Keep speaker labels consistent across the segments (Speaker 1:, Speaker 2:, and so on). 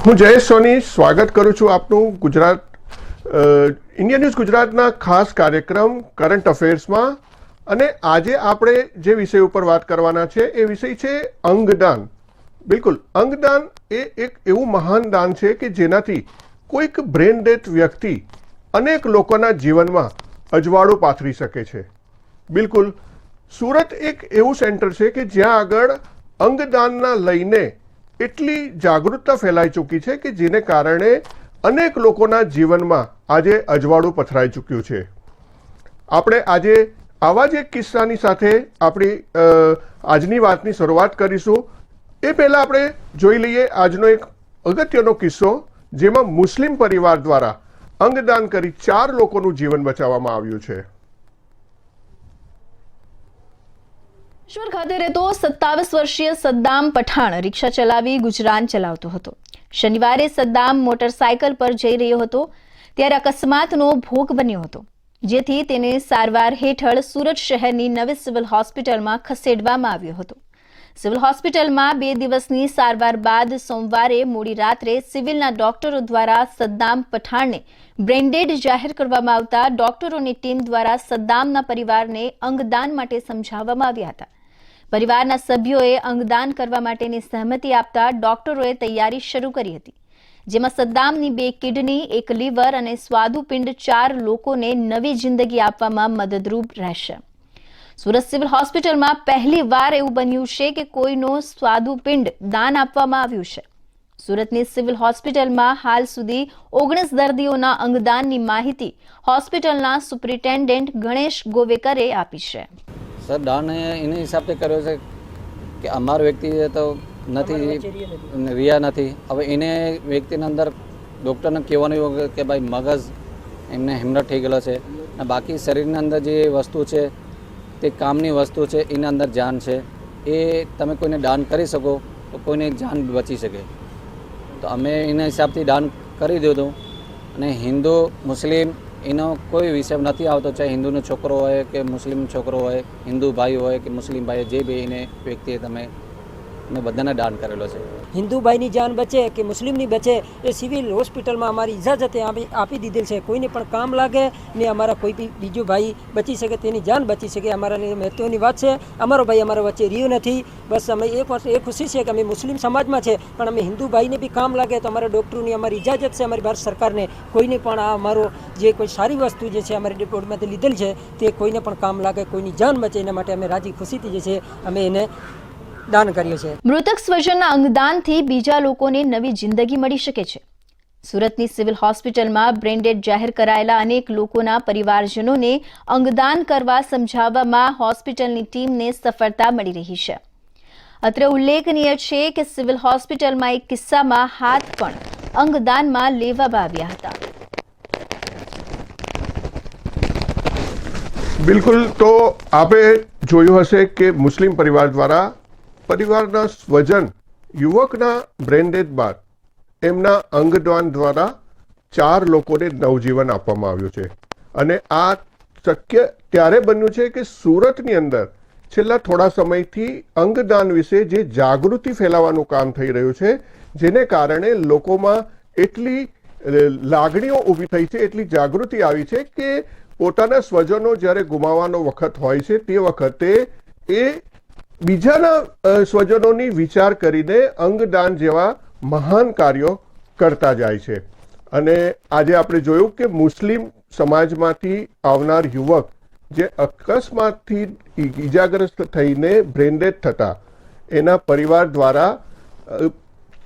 Speaker 1: હું જયેશ સોની સ્વાગત કરું છું આપનું ગુજરાત ઇન્ડિયા ન્યૂઝ ગુજરાતના ખાસ કાર્યક્રમ કરંટ અફેર્સમાં। અને આજે આપણે જે વિષય ઉપર વાત કરવાના છે એ વિષય છે અંગદાન। બિલકુલ, અંગદાન એ એક એવું મહાન દાન છે કે જેનાથી કોઈક બ્રેન ડેથ વ્યક્તિ અનેક લોકોના જીવનમાં અજવાળું પાથરી શકે છે। બિલકુલ, સુરત એક એવું સેન્ટર છે કે જ્યાં આગળ અંગદાનના લઈને એટલી જાગૃતતા ફેલાઈ ચૂકી છે કે જેને કારણે અનેક લોકોના જીવનમાં આજે અજવાળું પથરાઈ ચૂક્યું છે। આપણે આજે આવા જ એક કિસ્સાની સાથે આપણી આજની વાતની શરૂઆત કરીશું। એ પહેલાં આપણે જોઈ લઈએ આજનો એક અગત્યનો કિસ્સો, જેમાં મુસ્લિમ પરિવાર દ્વારા અંગદાન કરી 4 લોકોનું જીવન બચાવવામાં આવ્યું છે।
Speaker 2: ઈશ્વર ખાતે રહેતો 27 વર્ષીય સદ્દામ પઠાણ રિક્ષા ચલાવી ગુજરાન ચલાવતો હતો। શનિવારે સદ્દામ મોટરસાયકલ પર જઈ રહ્યો હતો ત્યારે અકસ્માતનો ભોગ બન્યો હતો, જેથી તેને સારવાર હેઠળ સુરત શહેરની નવી સિવિલ હોસ્પિટલમાં ખસેડવામાં આવ્યો હતો। સિવિલ હોસ્પિટલમાં 2 દિવસની સારવાર બાદ સોમવારે મોડી રાત્રે સિવિલના ડોક્ટરો દ્વારા સદ્દામ પઠાણને બ્રેન્ડેડ જાહેર કરવામાં આવતા ડોક્ટરોની ટીમ દ્વારા સદ્દામના પરિવારને અંગદાન માટે સમજાવવામાં આવ્યા હતા। પરિવારના સભ્યોએ અંગદાન કરવા માટેની સહમતિ આપતા ડોક્ટરોએ તૈયારી શરૂ કરી હતી, જેમાં સદ્દામની 2 કિડની, 1 લીવર અને સ્વાદુપિંડ 4 લોકોને નવી જિંદગી આપવામાં મદદરૂપ રહેશે। સુરત સિવિલ હોસ્પિટલમાં પહેલીવાર એવું બન્યું છે કે કોઈનો સ્વાદુપિંડ દાન આપવામાં આવ્યું છે। સુરતની સિવિલ હોસ્પિટલમાં હાલ સુધી 19 દર્દીઓના અંગદાનની માહિતી હોસ્પિટલના સુપ્રિન્ટેન્ડન્ટ ગણેશ ગોવેકરે આપી છે।
Speaker 3: સર, દાન એને હિસાબથી કર્યો છે કે અમારો વ્યક્તિ તો નથી, રિયા નથી। હવે એને વ્યક્તિના અંદર ડૉક્ટરને કહેવાનું એવું કે ભાઈ મગજ એમને હેમરેજ થઈ ગયેલો છે, અને બાકી શરીરના અંદર જે વસ્તુ છે તે કામની વસ્તુ છે, એના અંદર જાન છે। એ તમે કોઈને દાન કરી શકો તો કોઈને જાન બચી શકે, તો અમે એના હિસાબથી દાન કરી દીધું। અને હિન્દુ મુસ્લિમ એનો કોઈ વિષય નથી આવતો, ચાહે હિન્દુનો છોકરો હોય કે મુસ્લિમ છોકરો હોય, હિન્દુ ભાઈ હોય કે મુસ્લિમ ભાઈ, જે બી એને વ્યક્તિએ તમે બધાને દાન કરેલો છે।
Speaker 4: હિન્દુ ભાઈની જાન બચે કે મુસ્લિમની બચે એ સિવિલ હોસ્પિટલમાં અમારી ઇજાજતે આપી દીધેલ છે। કોઈને પણ કામ લાગે ને અમારા કોઈ બી બીજો ભાઈ બચી શકે, તેની જાન બચી શકે, અમારા लिए મહત્વની વાત છે। અમારો ભાઈ અમારા વચ્ચે રહ્યો નથી, બસ અમે એ ખુશી છે કે અમે મુસ્લિમ સમાજમાં છે, પણ અમે હિન્દુ ભાઈને બી કામ લાગે તો અમારા ડૉક્ટરોની અમારી ઇજાજત છે, અમારી ભારત સરકારને કોઈને પણ આ અમારો જે કોઈ સારી વસ્તુ જે છે અમારી રિપોર્ટમાંથી લીધેલ છે તે કોઈને પણ કામ લાગે, કોઈની જાન બચે, એના માટે અમે રાજી ખુશીથી જે છે અમે એને દાન કર્યું છે।
Speaker 2: મૃતક સ્વજનના અંગદાનથી બીજા લોકોને નવી જિંદગી મળી શકે છે। સુરતની સિવિલ હોસ્પિટલમાં બ્રેન્ડેડ જાહેર કરાયેલા અનેક લોકોના પરિવારજનોને અંગદાન કરવા સમજાવવામાં હોસ્પિટલની ટીમને સફળતા મળી રહી છે। અત્રે ઉલ્લેખનીય છે કે સિવિલ હોસ્પિટલમાં એક કિસ્સામાં હાથ પણ અંગદાનમાં લેવામાં આવ્યા હતા।
Speaker 1: બિલકુલ, તો આપે જોયું હશે કે મુસ્લિમ પરિવાર દ્વારા પરિવારના સ્વજન યુવકના બ્રેન ડેથ બાદ એમના અંગદાન દ્વારા 4 લોકોને નવજીવન આપવામાં આવ્યું છે। અને આ શક્ય ત્યારે બન્યું છે કે સુરતની અંદર છેલ્લા થોડા સમયથી અંગદાન વિશે જે જાગૃતિ ફેલાવવાનું કામ થઈ રહ્યું છે, જેને કારણે લોકોમાં એટલી લાગણીઓ ઊભી થઈ છે, એટલી જાગૃતિ આવી છે કે પોતાના સ્વજનો જ્યારે ગુમાવવાનો વખત હોય છે તે વખતે એ બીજાના સ્વજનોની વિચાર કરીને અંગદાન જેવા મહાન કાર્યો કરતા જાય છે। અને આજે આપણે જોયું કે મુસ્લિમ સમાજમાંથી આવનાર યુવક જે અકસ્માતથી ઈજાગ્રસ્ત થઈને બ્રેન ડેથ થતા એના પરિવાર દ્વારા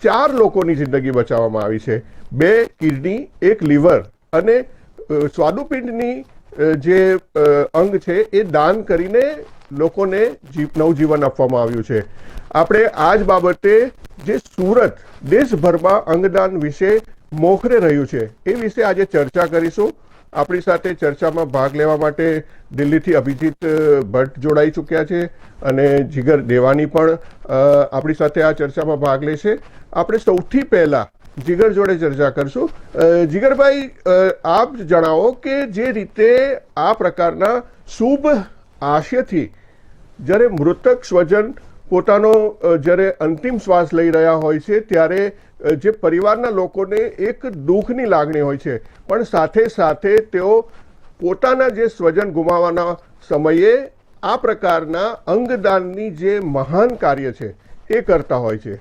Speaker 1: 4 લોકોની જિંદગી બચાવવામાં આવી છે। 2 કિડની, 1 લીવર અને સ્વાદુપિંડની જે અંગ છે એ દાન કરીને લોકોને નવજીવન આપવામાં આવ્યું છે। આપણે આ જ બાબતે જે સુરત દેશભરમાં અંગદાન વિશે મોખરે રહ્યું છે એ વિશે આજે ચર્ચા કરીશું। આપણી સાથે ચર્ચામાં ભાગ લેવા માટે દિલ્હીથી અભિજીત ભટ્ટ જોડાઈ ચૂક્યા છે અને જીગર દેવાની પણ આપણી સાથે આ ચર્ચામાં ભાગ લેશે। આપણે સૌથી પહેલા જીગર જોડે ચર્ચા કરશું। જીગરભાઈ, આપ જણાવો કે જે રીતે આ પ્રકારના શુભ આશયથી જ્યારે મૃતક સ્વજન પોતાનો જ્યારે અંતિમ શ્વાસ લઈ રહ્યા હોય છે ત્યારે જે પરિવારના લોકોને એક દુઃખની લાગણી હોય છે, પણ સાથે સાથે તેઓ પોતાના જે સ્વજન ગુમાવવાના સમયે આ પ્રકારના અંગદાનની જે મહાન કાર્ય છે એ કરતા હોય છે.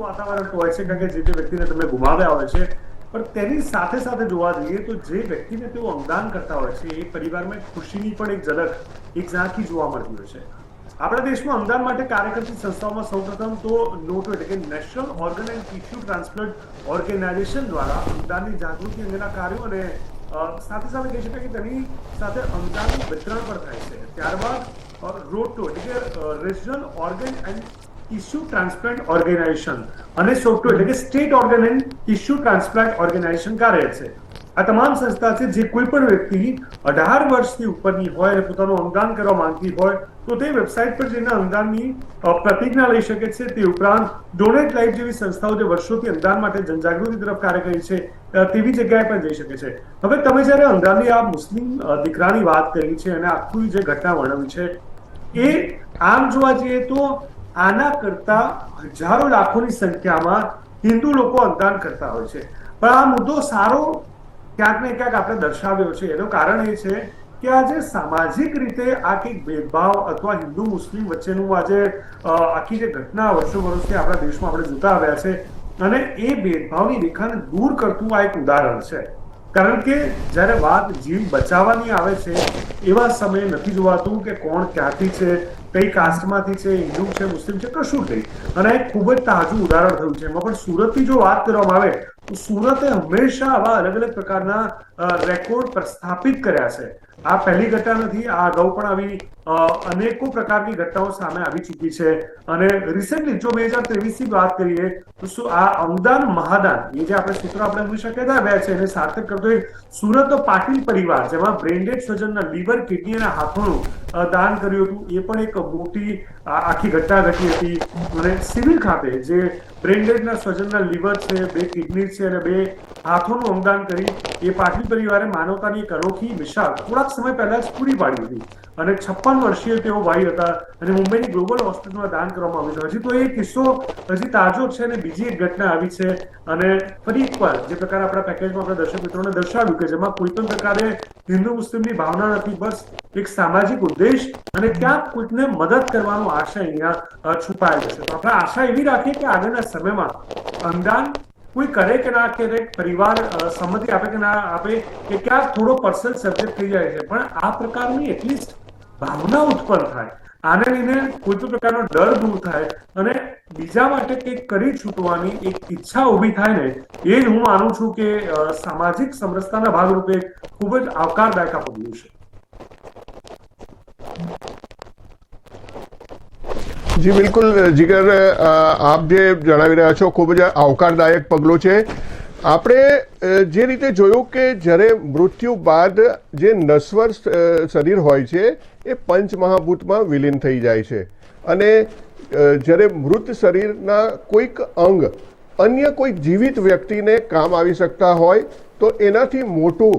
Speaker 5: વાતાવરણ તો હોય છે કારણ કે જે વ્યક્તિને તમે ગુમાવ્યા હોય છે, પણ તેની સાથે સાથે જોવા જઈએ તો જે વ્યક્તિને તેઓ અંગદાન કરતા હોય છે એ પરિવારમાં ખુશીની પણ એક ઝલક, એક ઝાંખી જોવા મળતી હોય છે. આપણા દેશમાં અંગદાન માટે કાર્ય કરતી સંસ્થાઓમાં સૌપ્રથમ તો નોટો એટલે કે national organ and tissue transplant organization દ્વારા અંગદાનની જાગૃતિ અંગેના કાર્યો અને સાથે સાથે કહી શકાય કે તેની સાથે અંગદાનનું વિતરણ પણ થાય છે. ત્યારબાદ રોટો એટલે કે regional organ and tissue transplant organization અને સોટો એટલે કે state organ and tissue transplant organization કાર્યરત છે. આ તમામ સંસ્થા છે જે કોઈ પણ વ્યક્તિ 18 વર્ષથી ઉપરની હોય અને પોતાનું અંગદાન કરવા માંગતી હોય તો તે વેબસાઇટ પર જઈને અંગદાનની પ્રતિજ્ઞા લઈ શકે છે. તે ઉપરાંત ડોનેટ લાઈફ જેવી સંસ્થાઓ જે વર્ષોથી અંગદાન માટે જનજાગૃતિ તરફ કાર્ય કરી છે તેવી જગ્યાએ પણ જઈ શકે છે. હવે તમે જ્યારે અંગદાનની આ મુસ્લિમ દીકરાની વાત કરી છે અને આખું જે ઘટના વર્ણવી છે એ આમ જોવા જઈએ તો આના કરતા હજારો લાખોની સંખ્યામાં હિન્દુ લોકો અંગદાન કરતા હોય છે. પણ આ મુદ્દો સારો ક્યાંક ને ક્યાંક આપણે દર્શાવ્યો છે. એનું કારણ એ છે કે આજે સામાજિક રીતે આ કંઈક ભેદભાવ અથવા હિન્દુ મુસ્લિમ વચ્ચેનું આજે આખી જે ઘટના વર્ષોથી આપણા દેશમાં આપણે જોતા આવ્યા છે અને એ ભેદભાવની રેખાને દૂર કરતું આ એક ઉદાહરણ છે. કારણ કે જ્યારે વાત જીવ બચાવવાની આવે છે એવા સમયે નથી જોવાતું કે કોણ ક્યાંથી છે, કઈ કાસ્ટમાંથી છે, હિન્દુ છે, મુસ્લિમ છે, કશું નહીં. અને એક ખૂબ જ તાજું ઉદાહરણ થયું છે. એમાં પણ સુરતની જો વાત કરવામાં આવે તો સુરતે હંમેશા આવા અલગ અલગ પ્રકારના રેકોર્ડ પ્રસ્થાપિત કર્યા છે. આ પહેલી ઘટના નથી, આ અગાઉ પણ આવી અનેકો પ્રકારની ઘટનાઓ સામે આવી ચૂકી છે. અને રિસેન્ટલી જો 2023 ની વાત કરીએ તો શું આ અંગદાન મહાદાન એ જે આપણે સૂત્ર આપણે હંમેશા કહેતા આવ્યા છે એને સાર્થક કરતો સુરત પાટીલ પરિવાર જેમાં બ્રેન્ડેડ સ્વજનના લીવર, કિડની અને હાથોનું દાન કર્યું હતું, એ પણ એક મોટી આખી ઘટના ઘટી હતી. અને સિવિલ ખાતે જે બ્રેન્ડેડના સ્વજનના લીવર છે, 2 કિડની છે અને 2 હાથોનું અંગદાન કરી એ પાટીલ પરિવારે માનવતાની એક અનોખી મિસાલ થોડાક સમય પહેલા જ પૂરી પાડી હતી. અને 56 વર્ષીય તેઓ ભાઈ હતા અને મુંબઈની ગ્લોબલ હોસ્પિટલમાં દાન કરવામાં આવ્યું. હજી તો એ કિસ્સો હજી તાજો છે અને બીજી એક ઘટના આવી છે. અને ફરી એકવાર જે પ્રકારે આપણા પેકેજમાં આપણે દર્શક મિત્રોને દર્શાવ્યું કે જેમાં કોઈ પણ પ્રકારે હિન્દુ મુસ્લિમની ભાવના નથી, બસ એક સામાજિક ઉદ્દેશ અને ક્યાંક કોઈકને મદદ કરવાનો આશય અહીંયા છુપાયેલો છે. તો આપણે આશા એવી રાખીએ કે આગળના સમયમાં અંગદાન કોઈ કરે કે ના કરે, પરિવાર સંમતિ આપે કે ના આપે, કે ક્યાંક થોડો પર્સનલ સબ્જેક્ટ થઈ જાય છે, પણ આ પ્રકારની એટલીસ્ટ ભાવના ઉત્પન્ન થાય, આને લઈને કોઈ પણ પ્રકારનો ડર દૂર થાય અને બીજા માટે કંઈક કરી છૂટવાની એક ઈચ્છા ઊભી થાય ને, એ જ હું માનું છું કે સામાજિક સમરસતાના ભાગરૂપે ખૂબ જ આવકારદાયક આ પગલું છે.
Speaker 1: જી બિલકુલ જીગર, આપ જે જણાવી રહ્યા છો ખૂબ જ આવકારદાયક પગલું છે. આપણે જે રીતે જોયું કે જ્યારે મૃત્યુ બાદ જે નશ્વર શરીર હોય છે એ પંચમહાભૂતમાં વિલીન થઈ જાય છે અને જ્યારે મૃત શરીરના કોઈક અંગ અન્ય કોઈક જીવિત વ્યક્તિને કામ આવી શકતા હોય તો એનાથી મોટું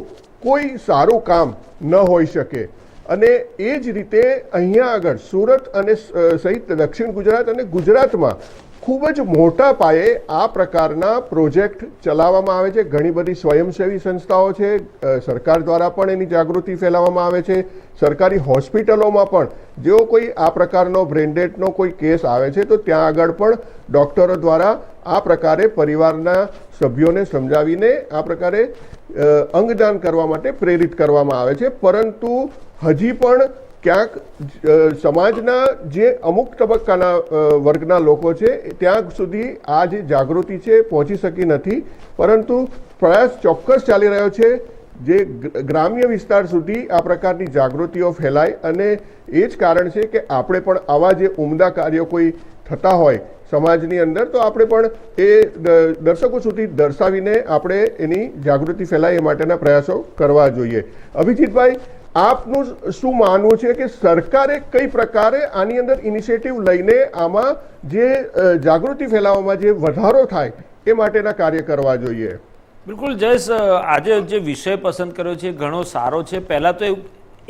Speaker 1: કોઈ સારું કામ ન હોઈ શકે. અને એ જ રીતે અહીંયા આગળ સુરત અને સહિત દક્ષિણ ગુજરાત અને ગુજરાતમાં ખૂબ જ મોટા પાયે આ પ્રકારના પ્રોજેક્ટ ચલાવવામાં આવે છે. ઘણી બધી સ્વયંસેવી સંસ્થાઓ છે, સરકાર દ્વારા પણ એની જાગૃતિ ફેલાવવામાં આવે છે. સરકારી હોસ્પિટલોમાં પણ જેઓ કોઈ આ પ્રકારનો બ્રેન્ડેડનો કોઈ કેસ આવે છે તો ત્યાં આગળ પણ ડૉક્ટરો દ્વારા આ પ્રકારે પરિવારના સભ્યોને સમજાવીને આ પ્રકારે અંગદાન કરવા માટે પ્રેરિત કરવામાં આવે છે. પરંતુ હજી પણ ક્યાંક સમાજના જે અમુક તબક્કાના વર્ગના લોકો છે ત્યાં સુધી આ જે જાગૃતિ છે પહોંચી શકી નથી. પરંતુ પ્રયાસ ચોક્કસ ચાલી રહ્યો છે જે ગ્રામ્ય વિસ્તાર સુધી આ પ્રકારની જાગૃતિઓ ફેલાય અને એ જ કારણ છે કે આપણે પણ આવા જે ઉમદા કાર્યો કોઈ થતા હોય સમાજની અંદર તો આપણે પણ એ દર્શકો સુધી દર્શાવીને આપણે એની જાગૃતિ ફેલાય એ માટેના પ્રયાસો કરવા જોઈએ. અભિજીતભાઈ, આપનું શું માનવું છે કે સરકારે કઈ પ્રકારે આની અંદર ઇનિશિયેટિવ લઈને આમાં જે જાગૃતિ ફેલાવવામાં જે વધારો થાય એ માટેના કાર્ય કરવા જોઈએ?
Speaker 6: બિલકુલ જયેશ, આજે જે વિષય પસંદ કર્યો છે એ ઘણો સારો છે. પહેલાં તો એવું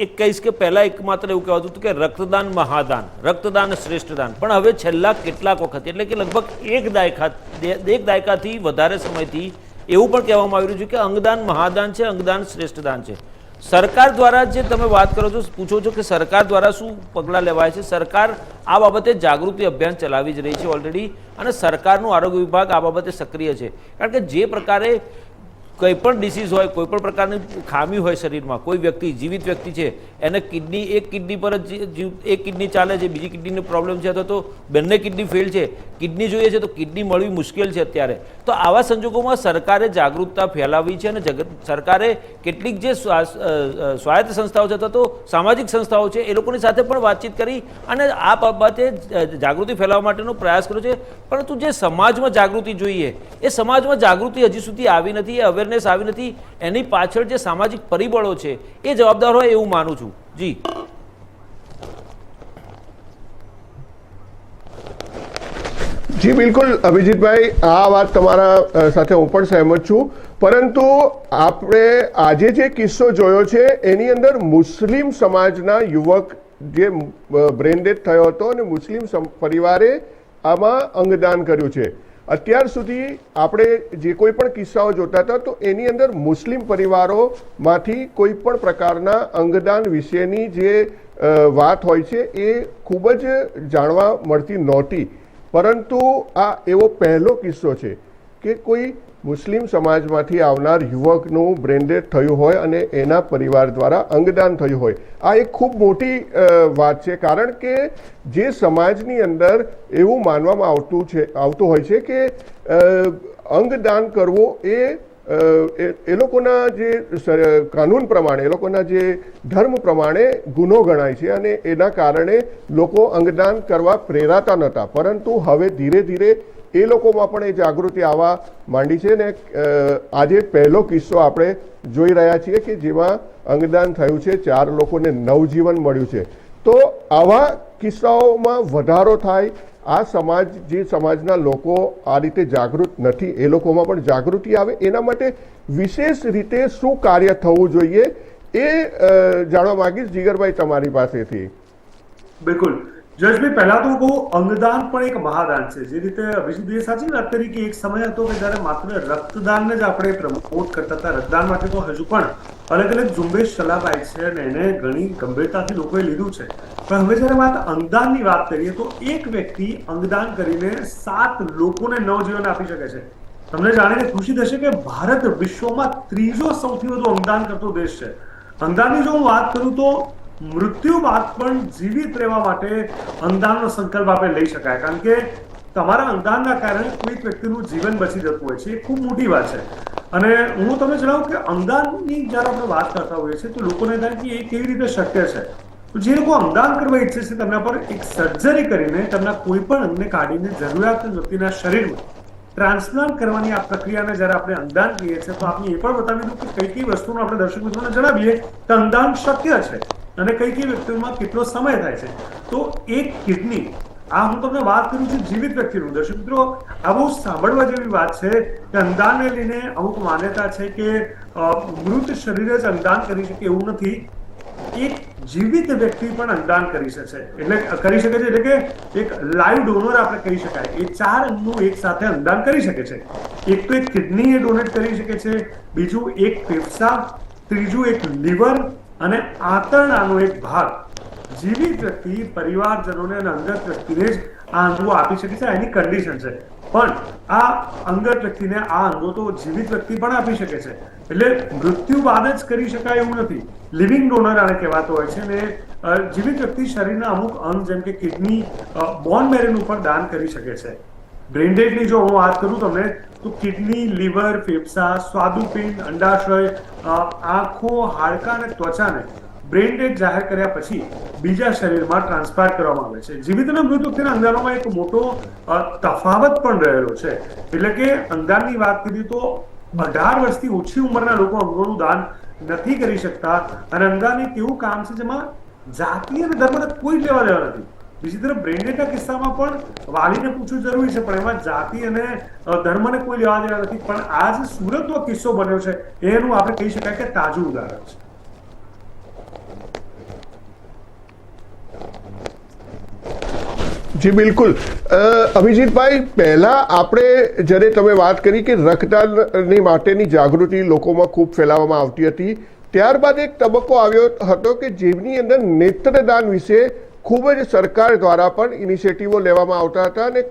Speaker 6: એક કહીશ કે પહેલાં એકમાત્ર એવું કહેવાતું હતું કે રક્તદાન મહાદાન, રક્તદાન શ્રેષ્ઠ દાન, પણ હવે છેલ્લા કેટલાક વખત એટલે કે લગભગ એક દાયકાથી વધારે સમયથી એવું પણ કહેવામાં આવી રહ્યું છે કે અંગદાન મહાદાન છે, અંગદાન શ્રેષ્ઠ દાન છે. સરકાર દ્વારા જે તમે વાત કરો છો, પૂછો છો કે સરકાર દ્વારા શું પગલાં લેવાય છે, સરકાર આ બાબતે જાગૃતિ અભિયાન ચલાવી જ રહી છે ઓલરેડી, અને સરકારનું આરોગ્ય વિભાગ આ બાબતે સક્રિય છે. કારણ કે જે પ્રકારે કોઈ પણ ડિસીઝ હોય, કોઈ પણ પ્રકારની ખામી હોય શરીરમાં, કોઈ વ્યક્તિ જીવિત વ્યક્તિ છે એને એક કિડની પર જ એક કિડની ચાલે છે, બીજી કિડનીનો પ્રોબ્લેમ છે, અથવા તો બંને કિડની ફેલ છે, કિડની જોઈએ છે તો કિડની મળવી મુશ્કેલ છે અત્યારે. તો આવા સંજોગોમાં સરકારે જાગૃતતા ફેલાવી છે, અને સરકારે કેટલીક જે સ્વાયત્ત સંસ્થાઓ છે અથવા તો સામાજિક સંસ્થાઓ છે એ લોકોની સાથે પણ વાતચીત કરી અને આ બાબતે જાગૃતિ ફેલાવવા માટેનો પ્રયાસ કર્યો છે. પરંતુ જે સમાજમાં જાગૃતિ જોઈએ એ સમાજમાં જાગૃતિ હજી સુધી આવી નથી, અવેરનેસ આવી નથી. એની પાછળ જે સામાજિક પરિબળો છે એ જવાબદાર હોય એવું માનું છું. જી
Speaker 1: જી બિલકુલ અભિજીતભાઈ, આ વાત તમારા સાથે હું પણ સહેમત છું. પરંતુ આપણે આજે જે કિસ્સો જોયો છે એની અંદર મુસ્લિમ સમાજના યુવક જે બ્રેન ડેથ થયો હતો અને મુસ્લિમ પરિવારે આમાં અંગદાન કર્યું છે. અત્યાર સુધી આપણે જે કોઈ પણ કિસ્સાઓ જોતા હતા તો એની અંદર મુસ્લિમ પરિવારોમાંથી કોઈ પણ પ્રકારના અંગદાન વિશેની જે વાત હોય છે એ ખૂબ જ જાણવા મળતી નહોતી. પરંતુ આ એવો પહેલો કિસ્સો છે કે કોઈ મુસ્લિમ સમાજમાંથી આવનાર યુવકનું બ્રેન ડેથ થયું હોય અને એના પરિવાર દ્વારા અંગદાન થયું હોય. આ એક ખૂબ મોટી વાત છે, કારણ કે જે સમાજની અંદર એવું માનવામાં આવતું હોય છે કે અંગદાન કરવું એ લોકોના જે કાનૂન પ્રમાણે, એ લોકોના જે ધર્મ પ્રમાણે ગુનો ગણાય છે, અને એના કારણે લોકો અંગદાન કરવા પ્રેરાતા નહોતા. પરંતુ હવે ધીરે ધીરે એ લોકોમાં પણ એ જાગૃતિ આવવા માંડી છે ને આજે પહેલો કિસ્સો આપણે જોઈ રહ્યા છીએ કે જેમાં અંગદાન થયું છે, 4 લોકોને નવજીવન મળ્યું છે. તો આવા કિસ્સાઓમાં વધારો થાય, આ સમાજ જે સમાજના લોકો આ રીતે જાગૃત નથી એ લોકોમાં પણ જાગૃતિ આવે, એના માટે વિશેષ રીતે શું કાર્ય થવું જોઈએ એ જાણવા માંગીશ જીગરભાઈ તમારી પાસેથી.
Speaker 5: બિલકુલ જયેશભાઈ, પહેલા તો કહું, અંગદાન પણ એક મહાદાન છે. જે રીતે અભિજીતભાઈએ સાચી વાત કરી કે એક સમય હતો કે જ્યારે માત્ર રક્તદાનને જ આપણે પ્રમોટ કરતા હતા. રક્તદાન માટે તો હજુ પણ અલગ અલગ ઝુંબેશ ચલાવાય છે અને એને ઘણી ગંભીરતાથી લોકોએ લીધું છે. પણ હવે જ્યારે વાત અંગદાનની વાત કરીએ તો એક વ્યક્તિ અંગદાન કરીને 7 લોકોને નવજીવન આપી શકે છે. તમને જાણીને ખુશી થશે કે ભારત વિશ્વમાં 3જો સૌથી વધુ અંગદાન કરતો દેશ છે. અંગદાનની જો હું વાત કરું તો મૃત્યુ બાદ પણ જીવિત રહેવા માટે અંગદાનનો સંકલ્પ આપણે લઈ શકાય, કારણ કે તમારા અંગદાનના કારણે કોઈક વ્યક્તિનું જીવન બચી જતું હોય છે. એ ખૂબ મોટી વાત છે. અને હું તમને જણાવું કે અંગદાનની જ્યારે આપણે વાત કરતા હોઈએ છીએ તો લોકોને થાય કે એ કેવી રીતે શક્ય છે. તો જે લોકો અંગદાન કરવા ઈચ્છે છે તેમના પર એક સર્જરી કરીને તેમના કોઈ પણ અંગને કાઢીને જરૂરિયાતમંદ વ્યક્તિના શરીરમાં ટ્રાન્સપ્લાન્ટ કરવાની આ પ્રક્રિયાને જ્યારે આપણે અંગદાન કહીએ છીએ તો આપણે એ પણ બતાવી દઉં કે કઈ વસ્તુનો આપણે દર્શક મિત્રોને જણાવીએ કે અંગદાન શક્ય છે અને કઈ વ્યક્તિઓમાં કેટલો સમય થાય છે. તો એક કિડની, આ હું તમને વાત કરું છું જીવિત વ્યક્તિનું. દર્શક મિત્રો, આ બહુ સાંભળવા જેવી વાત છે કે અંગદાનને લઈને અમુક માન્યતા છે કે મૃત શરીરે જ અંગદાન કરી શકે, એવું નથી. એક જીવિત વ્યક્તિ પણ અંગદાન કરી શકે છે, એટલે કે એક લાઈવ ડોનર આપણે કહી શકાય. એ 4 અંગનું એક સાથે અંગદાન કરી શકે છે. એક તો એક કિડની એ ડોનેટ કરી શકે છે, બીજું એક ફેફસા, ત્રીજું એક લીવર અને આંતરડાનો એક ભાગ. જીવિત વ્યક્તિ પરિવારજનોને અને અંગત વ્યક્તિને જ આ અંગો આપી શકે છે. એની કન્ડિશન છે. પણ આ અંગત વ્યક્તિને આ અંગો તો જીવિત વ્યક્તિ પણ આપી શકે છે. એટલે મૃત્યુ બાદ જ કરી શકાય એવું નથી. લિવિંગ ડોનર આને કહેવાતો હોય છે. અને જીવિત વ્યક્તિ શરીરના અમુક અંગ જેમ કે કિડની, બોન મેરોનું પણ દાન કરી શકે છે. બ્રેન ડેડની જો હું વાત કરું તમને તો કિડની, લીવર, ફેફસા, સ્વાદુપિંડ, અંડાશય, આંખો, હાડકાં અને ત્વચાને બ્રેન ડેડ જાહેર કર્યા પછી બીજા શરીરમાં ટ્રાન્સપ્લાન્ટ કરવામાં આવે છે. જીવિત અને મૃત વ્યક્તિના અંગદાનોમાં એક મોટો તફાવત પણ રહેલો છે. એટલે કે અંગદાનની વાત કરીએ તો 18 વર્ષથી ઓછી ઉંમરના લોકો અંગોનું દાન નથી કરી શકતા અને અંગદાન એક એવું કામ છે જેમાં જાતિ અને ધર્મને કોઈ લેવા દેવા નથી. બીજી તરફ બ્રેન્ડેડના કિસ્સામાં પણ વાલીને પૂછવું જરૂરી છે, પણ એમાં જાતિ અને ધર્મને કોઈ લેવા દેવા નથી. પણ આ જે સુરતનો કિસ્સો બન્યો છે એનું આપણે કહી શકાય કે તાજું ઉદાહરણ છે.
Speaker 1: જી બિલકુલ. અભિજીતભાઈ, પહેલા આપણે જ્યારે તમે વાત કરી કે રક્તદાનની માટેની જાગૃતિ લોકોમાં ખૂબ ફેલાવવામાં આવતી હતી, ત્યારબાદ એક તબક્કો આવ્યો હતો કે જેની અંદર નેત્રદાન વિશે ખૂબ જ સરકાર દ્વારા પણ ઇનિશિયેટિવો લેવામાં આવતા હતા અને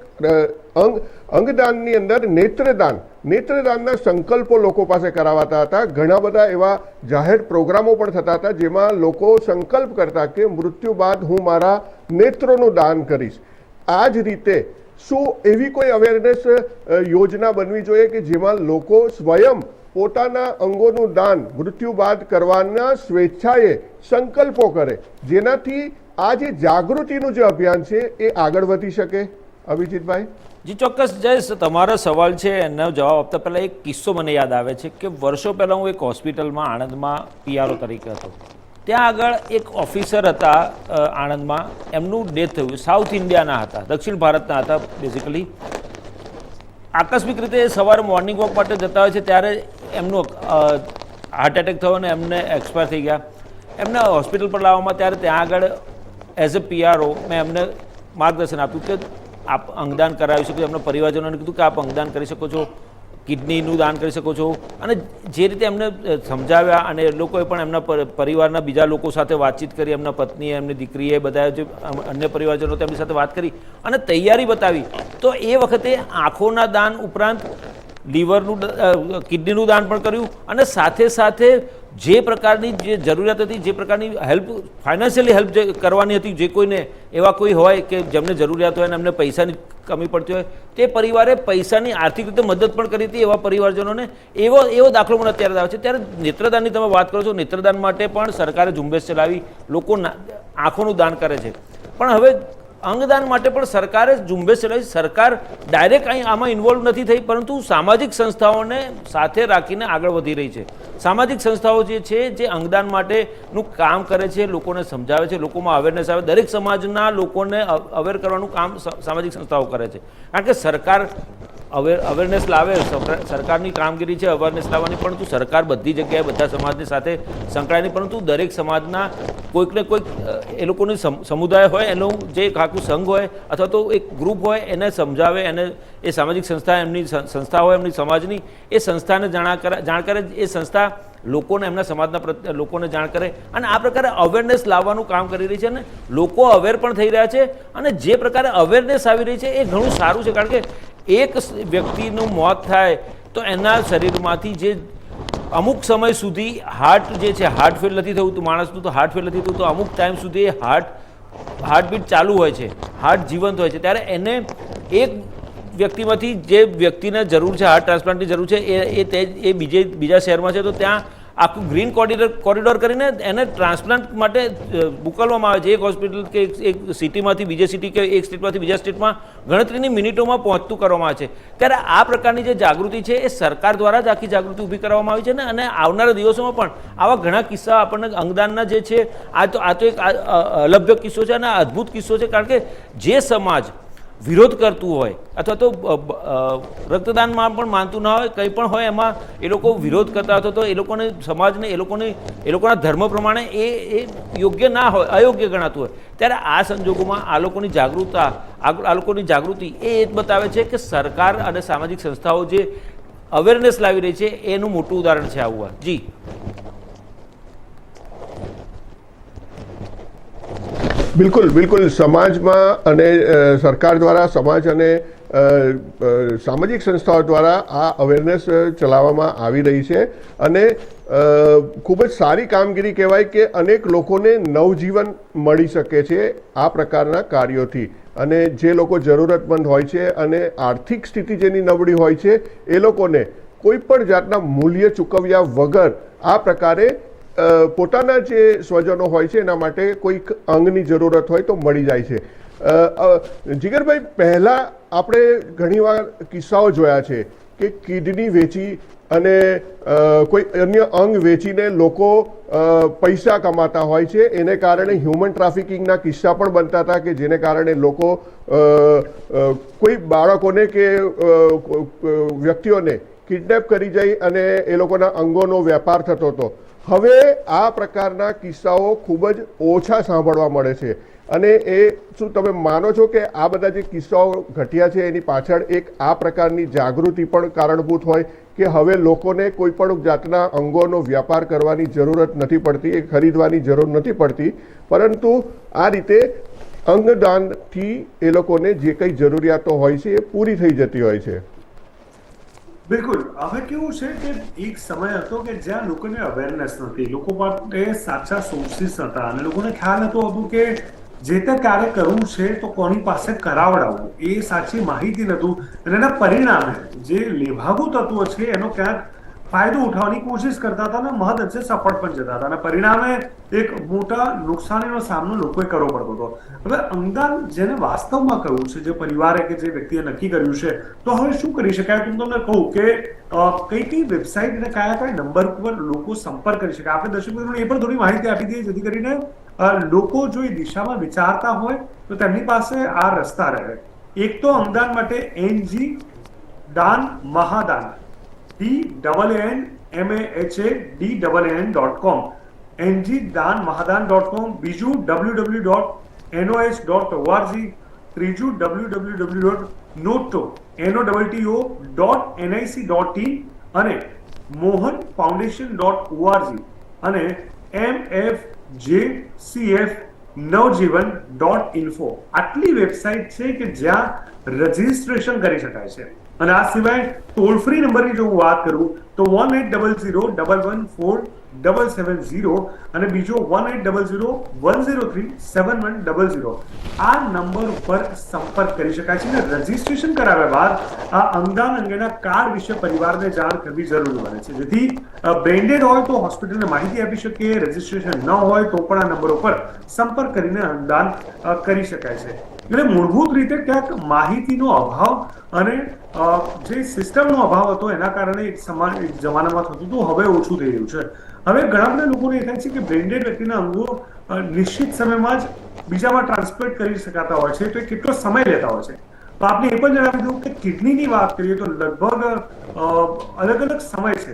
Speaker 1: અંગદાનની અંદર નેત્રદાનના સંકલ્પો લોકો પાસે કરાવાતા હતા. ઘણા બધા એવા જાહેર પ્રોગ્રામો પણ થતા હતા જેમાં લોકો સંકલ્પ કરતા કે મૃત્યુ બાદ હું મારા નેત્રોનું દાન કરીશ. આ જ રીતે શું એવી કોઈ અવેરનેસ યોજના બનવી જોઈએ કે જેમાં લોકો સ્વયં પોતાના અંગોનું દાન મૃત્યુ બાદ કરવાના સ્વેચ્છાએ સંકલ્પો કરે, જેનાથી આ જે જાગૃતિનું જે અભિયાન છે એ આગળ વધી શકે? અભિજીતભાઈ.
Speaker 6: જી ચોક્કસ જયેશ, તમારો સવાલ છે એનો જવાબ આપતા પહેલાં એક કિસ્સો મને યાદ આવે છે કે વર્ષો પહેલાં હું એક હોસ્પિટલમાં આણંદમાં પીઆરઓ તરીકે હતો. ત્યાં આગળ એક ઓફિસર હતા આણંદમાં, એમનું ડેથ થયું. સાઉથ ઇન્ડિયાના હતા, દક્ષિણ ભારતના હતા બેઝિકલી. આકસ્મિક રીતે સવારે મોર્નિંગ વોક માટે જતા હોય છે ત્યારે એમનું હાર્ટ એટેક થયો અને એમને એક્સપાયર થઈ ગયા. એમને હોસ્પિટલ પર લાવવામાં ત્યારે ત્યાં આગળ એઝ અ પીઆરઓ મેં એમને માર્ગદર્શન આપ્યું કે આપ અંગદાન કરાવી શકો. એમના પરિવારજનોને કીધું કે આપ અંગદાન કરી શકો છો, કિડનીનું દાન કરી શકો છો. અને જે રીતે એમને સમજાવ્યા અને એ લોકોએ પણ એમના પરિવારના બીજા લોકો સાથે વાતચીત કરી, એમના પત્નીએ, એમની દીકરીએ, બધા જે અન્ય પરિવારજનો તેમની સાથે વાત કરી અને તૈયારી બતાવી. તો એ વખતે આંખોના દાન ઉપરાંત લીવરનું કિડનીનું દાન પણ કર્યું અને સાથે સાથે જે પ્રકારની જે જરૂરિયાત હતી, જે પ્રકારની હેલ્પ, ફાઇનાન્શિયલી હેલ્પ જે કરવાની હતી, જે કોઈને એવા કોઈ હોય કે જેમને જરૂરિયાત હોય અને એમને પૈસાની કમી પડતી હોય, તે પરિવારે પૈસાની આર્થિક રીતે મદદ પણ કરી હતી એવા પરિવારજનોને. એવો દાખલો મને અત્યારે આવે છે. ત્યારે નેત્રદાનની તમે વાત કરો છો, નેત્રદાન માટે પણ સરકારે ઝુંબેશ ચલાવી, લોકો આંખોનું દાન કરે છે. પણ હવે અંગદાન માટે પણ સરકારે ઝુંબેશ ચલાવી. સરકાર ડાયરેક્ટ અહીં આમાં ઇન્વોલ્વ નથી થઈ, પરંતુ સામાજિક સંસ્થાઓને સાથે રાખીને આગળ વધી રહી છે. સામાજિક સંસ્થાઓ જે છે જે અંગદાન માટેનું કામ કરે છે, લોકોને સમજાવે છે, લોકોમાં અવેરનેસ આવે. દરેક સમાજના લોકોને અવેર કરવાનું કામ સામાજિક સંસ્થાઓ કરે છે. કારણ કે સરકાર અવેરનેસ લાવે, સરકારની કામગીરી છે અવેરનેસ લાવવાની, પરંતુ સરકાર બધી જગ્યાએ બધા સમાજની સાથે સંકળાયેલી, પરંતુ દરેક સમાજના કોઈકને કોઈક એ લોકોની સમુદાય હોય, એનું જે એક આખું સંઘ હોય અથવા તો એક ગ્રુપ હોય, એને સમજાવે, એને એ સામાજિક સંસ્થા, એમની સંસ્થા હોય એમની સમાજની, એ સંસ્થાને જાણ કરે, એ સંસ્થા લોકોને, એમના સમાજના લોકોને જાણ કરે અને આ પ્રકારે અવેરનેસ લાવવાનું કામ કરી રહી છે. અને લોકો અવેર પણ થઈ રહ્યા છે અને જે પ્રકારે અવેરનેસ આવી રહી છે એ ઘણું સારું છે. કારણ કે એક વ્યક્તિનું મોત થાય તો એના શરીરમાંથી જે અમુક સમય સુધી હાર્ટ જે છે, હાર્ટ ફેલ નથી થયું તો માણસનું, તો હાર્ટ ફેલ નથી થયું તો અમુક ટાઈમ સુધી હાર્ટબીટ ચાલુ હોય છે, હાર્ટ જીવંત હોય છે. ત્યારે એને એક વ્યક્તિમાંથી જે વ્યક્તિને જરૂર છે, હાર્ટ ટ્રાન્સપ્લાન્ટની જરૂર છે, એ બીજા શહેરમાં છે, તો ત્યાં આખું ગ્રીન કોરિડોર કરીને એને ટ્રાન્સપ્લાન્ટ માટે મોકલવામાં આવે છે. એક હોસ્પિટલ કે એક સિટીમાંથી બીજી સિટી કે એક સ્ટેટમાંથી બીજા સ્ટેટમાં ગણતરીની મિનિટોમાં પહોંચતું કરવામાં આવે છે. ત્યારે આ પ્રકારની જે જાગૃતિ છે એ સરકાર દ્વારા જ આખી જાગૃતિ ઊભી કરવામાં આવી છે ને. અને આવનારા દિવસોમાં પણ આવા ઘણા કિસ્સા આપણને અંગદાનના જે છે, આ તો એક અલભ્ય કિસ્સો છે અને અદ્ભુત કિસ્સો છે. કારણ કે જે સમાજ વિરોધ કરતું હોય અથવા તો રક્તદાનમાં પણ માનતું ના હોય, કંઈ પણ હોય, એમાં એ લોકો વિરોધ કરતા અથવા તો એ લોકોને સમાજને એ લોકોના ધર્મ પ્રમાણે એ યોગ્ય ના હોય, અયોગ્ય ગણાતું હોય, ત્યારે આ સંજોગોમાં આ લોકોની જાગૃતિ એ જ બતાવે છે કે સરકાર અને સામાજિક સંસ્થાઓ જે અવેરનેસ લાવી રહી છે એનું મોટું ઉદાહરણ છે આવું. જી
Speaker 1: બિલકુલ. સમાજમાં અને સરકાર દ્વારા, સમાજ અને સામાજિક સંસ્થાઓ દ્વારા આ અવેરનેસ ચલાવવામાં આવી રહી છે અને ખૂબ જ સારી કામગીરી કહેવાય કે અનેક લોકોને નવજીવન મળી શકે છે આ પ્રકારના કાર્યોથી. અને જે લોકો જરૂરતમંદ હોય છે અને આર્થિક સ્થિતિ જેની નબળી હોય છે એ લોકોને કોઈ પણ જાતના મૂલ્ય ચૂકવ્યા વગર આ પ્રકારે પોતાના જે સ્વજનો હોય છે એના માટે કોઈક અંગની જરૂરત હોય તો મળી જાય છે. જીગરભાઈ, પહેલાં આપણે ઘણીવાર કિસ્સાઓ જોયા છે કે કિડની વેચી અને કોઈ અન્ય અંગ વેચીને લોકો પૈસા કમાતા હોય છે. એને કારણે હ્યુમન ટ્રાફિકિંગના કિસ્સા પણ બનતા હતા કે જેને કારણે લોકો કોઈ બાળકોને કે વ્યક્તિઓને કિડનેપ કરી જઈ અને એ લોકોના અંગોનો વેપાર થતો હતો. હવે આ પ્રકારના કિસ્સાઓ ખૂબ જ ઓછા સાંભળવા મળે છે. અને એ શું તમે માનો છો કે આ બધા જે કિસ્સાઓ ઘટ્યા છે એની પાછળ એક આ પ્રકારની જાગૃતિ પણ કારણભૂત હોય કે હવે લોકોને કોઈ પણ જાતના અંગોનો વ્યાપાર કરવાની જરૂરત નથી પડતી, એ ખરીદવાની જરૂર નથી પડતી, પરંતુ આ રીતે અંગદાનથી એ લોકોને જે કંઈ જરૂરિયાતો હોય છે એ પૂરી થઈ જતી હોય છે?
Speaker 5: બિલકુલ. હવે કેવું છે કે એક સમય હતો કે જ્યાં લોકોને અવેરનેસ નથી, લોકો માટે સાચા સોર્સિસ હતા અને લોકોને ખ્યાલ નતો હતું કે જે તે કાર્ય કરવું છે તો કોની પાસે કરાવડાવવું, એ સાચી માહિતી નહોતું. અને એના પરિણામે જે લેભાગુ તત્વો છે એનો ક્યાંક ફાયદો ઉઠાવવાની કોશિશ કરતા હતા અને મહદઅંશે સફળ પણ જતા હતા અને પરિણામે એક મોટા નુકસાનીનો સામનો લોકોએ કરવો પડતો હતો. હવે અંગદાન જેને વાસ્તવમાં કરવું છે, જે પરિવારે કે જે વ્યક્તિએ નક્કી કર્યું છે, તો હવે શું કરી શકાય? હું તમને કહું કે કઈ વેબસાઇટ અને કયા નંબર પર લોકો સંપર્ક કરી શકે. આપણે દર્શક મિત્રોને એ પણ થોડી માહિતી આપી દઈએ જેથી કરીને લોકો જો એ દિશામાં વિચારતા હોય તો તેમની પાસે આ રસ્તા રહે. એક તો અંગદાન માટે NG દાન મહાદાન DANMAHADAN.com ngdanmahadan.com. બીજું www.noh.org. ત્રીજું www.noto.nic.in અને mohanfoundation.org અને mfjcf.navjivan.info. આટલી વેબસાઇટ છે કે જ્યાં રજીસ્ટ્રેશન કરી શકાય છે. અને આ સિવાય ટોલ ફ્રી નંબરની જો હું વાત કરું તો 1800-114-770 અને બીજો 1800-103-7100. આ નંબર ઉપર સંપર્ક કરી શકાય છે. અને રજીસ્ટ્રેશન કરાવ્યા બાદ આ અંગદાન અંગેના કાર્ડ વિશે પરિવારને જાણ કરવી જરૂરી બને છે, જેથી બ્રેન્ડેડ હોય તો હોસ્પિટલને માહિતી આપી શકે, રજીસ્ટ્રેશન ન હોય તો પણ આ નંબર ઉપર સંપર્ક કરીને અંગદાન કરી શકાય છે. એટલે મૂળભૂત રીતે ક્યાંક માહિતીનો અભાવ અને જે સિસ્ટમનો અભાવ હતો એના કારણે એક જમાનામાં થતું હતું, હવે ઓછું થઈ રહ્યું છે. હવે ઘણા બધા લોકોને એ થાય છે કે બ્રેન્ડેડ વ્યક્તિના અંગો નિશ્ચિત સમયમાં જ બીજામાં ટ્રાન્સપ્લેન્ટ કરી શકાતા હોય છે, તો એ કેટલો સમય લેતા હોય છે. તો આપણે એ પણ જણાવી દઉં કે કિડનીની વાત કરીએ તો લગભગ અલગ અલગ સમય છે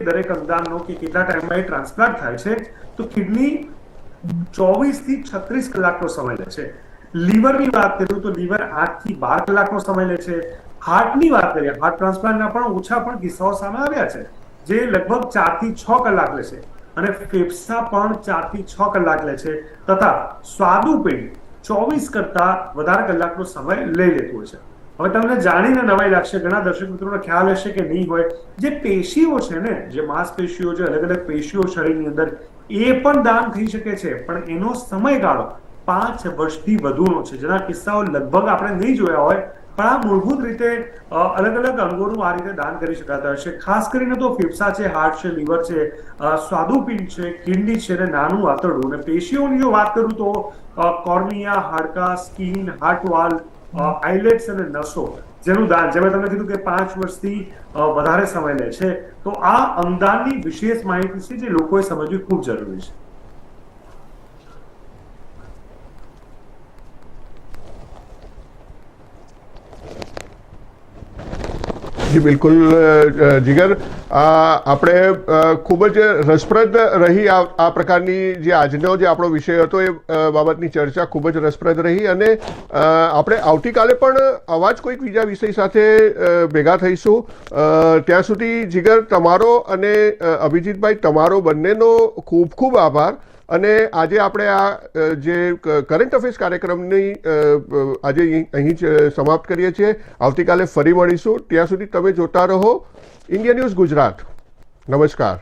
Speaker 5: દરેક અંગદાનનો કે કેટલા ટાઈમમાં એ ટ્રાન્સપ્લાન્ટ થાય છે. તો કિડની 24 થી 36 કલાકનો સમય લે છે. લીવરની વાત કરીએ તો લીવર 8 થી 12 કલાકનો સમય લે છે. હાર્ટની વાત કરીએ, હાર્ટ ટ્રાન્સપ્લાન્ટના પણ ઓછા પણ કિસ્સાઓ સામે આવ્યા છે જે લગભગ 4 થી 6 કલાક લે છે. અને ફેફસા પણ 4 થી 6 કલાક લે છે. તથા સ્વાદુપિંડ 24 કરતા વધારે કલાકનો સમય લઈ લેતું હોય છે. હવે તમને જાણીને નવાઈ લાગશે, ઘણા દર્શક મિત્રોને ખ્યાલ હશે કે નહીં હોય, જે પેશીઓ છે ને, જે માંસપેશીઓ છે, અલગ અલગ પેશીઓ શરીરની અંદર, એ પણ દાન થઈ શકે છે, પણ એનો સમયગાળો 5 વર્ષથી વધુનો છે, જેના કિસ્સાઓ લગભગ આપણે નહીં જોયા હોય. પણ આ મૂળભૂત રીતે અલગ અલગ અંગોનું આ રીતે દાન કરી શકાતા હશે. ખાસ કરીને તો ફેફસા છે, હાર્ટ છે, લીવર છે, સ્વાદુપિંડ છે, કિડની છે અને નાનું આંતરડું. અને પેશીઓની જો વાત કરું તો કોર્નિયા, હાડકા, સ્કિન, હાર્ટ વાલ્વ, આઇલેટ્સ અને નસો, જેનું દાન, જેમ તમે કીધું કે 5 વર્ષથી વધારે સમય લે છે. તો આ અંગદાનની વિશેષ માહિતી છે જે લોકોએ સમજવી ખૂબ જરૂરી છે.
Speaker 1: જી બિલકુલ જીગર, આપણે ખૂબ જ રસપ્રદ રહી આ પ્રકારની જે આજનો જે આપણો વિષય હતો એ બાબતની ચર્ચા ખૂબ જ રસપ્રદ રહી. અને આપણે આવતીકાલે પણ આવા જ કોઈક બીજા વિષય સાથે ભેગા થઈશું. ત્યાં સુધી જીગર, તમારો અને અભિજીતભાઈ, તમારો બંનેનો ખૂબ ખૂબ આભાર. અને આજે આપણે આ જે કરંટ અફેર્સ કાર્યક્રમની આજે અહીં જ સમાપ્ત કરીએ છીએ. આવતીકાલે ફરી મળીશું. ત્યાં સુધી તમે જોતા રહો ઇન્ડિયા ન્યૂઝ ગુજરાત. નમસ્કાર.